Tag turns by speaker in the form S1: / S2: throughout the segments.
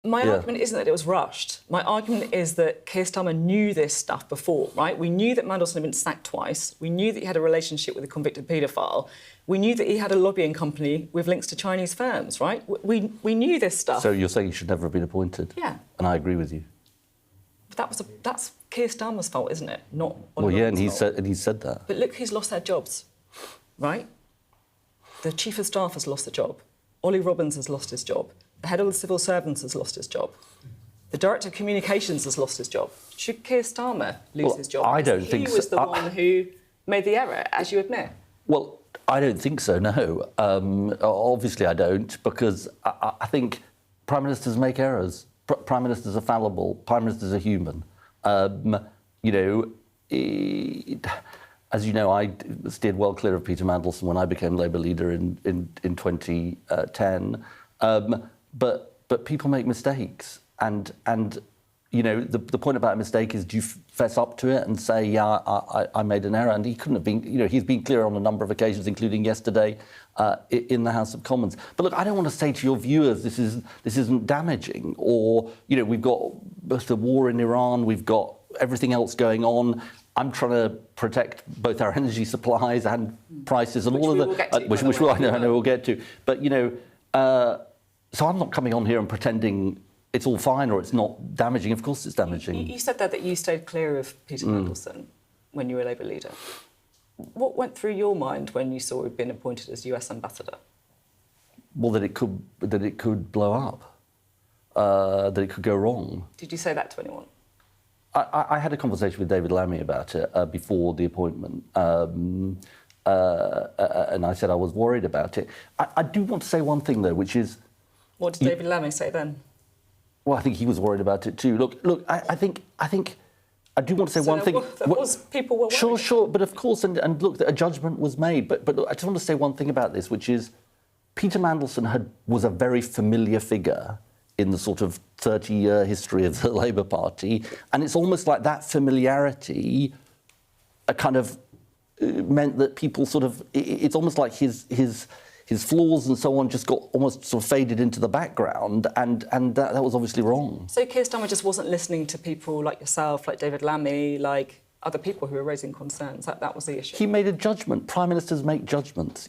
S1: My argument isn't that it was rushed. My argument is that Keir Starmer knew this stuff before, right? We knew that Mandelson had been sacked twice. We knew that he had a relationship with a convicted paedophile. We knew that he had a lobbying company with links to Chinese firms, right? We knew this stuff.
S2: So you're saying he should never have been appointed?
S1: Yeah.
S2: And I agree with you.
S1: But that's Keir Starmer's fault, isn't it? Not Ollie
S2: Well, yeah,
S1: Robbins'
S2: and he said that.
S1: But look who's lost their jobs, right? The Chief of Staff has lost a job. Ollie Robbins has lost his job. The head of the civil servants has lost his job. The director of communications has lost his job. Should Keir Starmer lose his job?
S2: I don't think so.
S1: He was the one who made the error, as you admit.
S2: Well, I don't think so, no. Obviously I don't, because I think Prime Ministers make errors. Prime Ministers are fallible. Prime Ministers are human. As you know, I steered well clear of Peter Mandelson when I became Labour leader in 2010. But people make mistakes, and the point about a mistake is, do you fess up to it and say, yeah, I made an error? And he couldn't have been. He's been clear on a number of occasions, including yesterday in the House of Commons. But look, I don't want to say to your viewers this isn't damaging, or we've got the war in Iran, we've got everything else going on. I'm trying to protect both our energy supplies and prices and all of the which I know we'll get to. But so I'm not coming on here and pretending it's all fine or it's not damaging. Of course it's damaging.
S1: You said that you stayed clear of Peter Mandelson when you were Labour leader. What went through your mind when you saw he'd been appointed as US ambassador?
S2: Well, that it could blow up, that it could go wrong.
S1: Did you say that to anyone?
S2: I had a conversation with David Lammy about it before the appointment, and I said I was worried about it. I do want to say one thing, though, which is...
S1: What did David Lammy say then?
S2: Well, I think he was worried about it too. Look, I think I do want to say one thing.
S1: People were worried.
S2: Sure, but of course, and look, a judgment was made. But look, I just want to say one thing about this, which is Peter Mandelson was a very familiar figure in the sort of 30-year history of the Labour Party, and it's almost like that familiarity kind of meant that people sort of... It's almost like his flaws and so on just got almost sort of faded into the background, and that was obviously wrong.
S1: So Keir Starmer just wasn't listening to people like yourself, like David Lammy, like other people who were raising concerns. That was the issue.
S2: He made a judgment. Prime Ministers make judgments,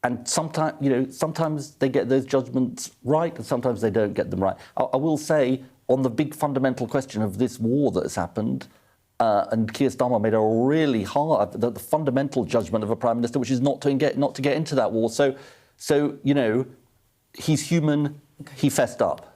S2: and sometimes they get those judgments right, and sometimes they don't get them right. I will say, on the big fundamental question of this war that has happened, and Keir Starmer made a really hard, the fundamental judgment of a Prime Minister, which is not to get into that war. So he's human, he fessed up.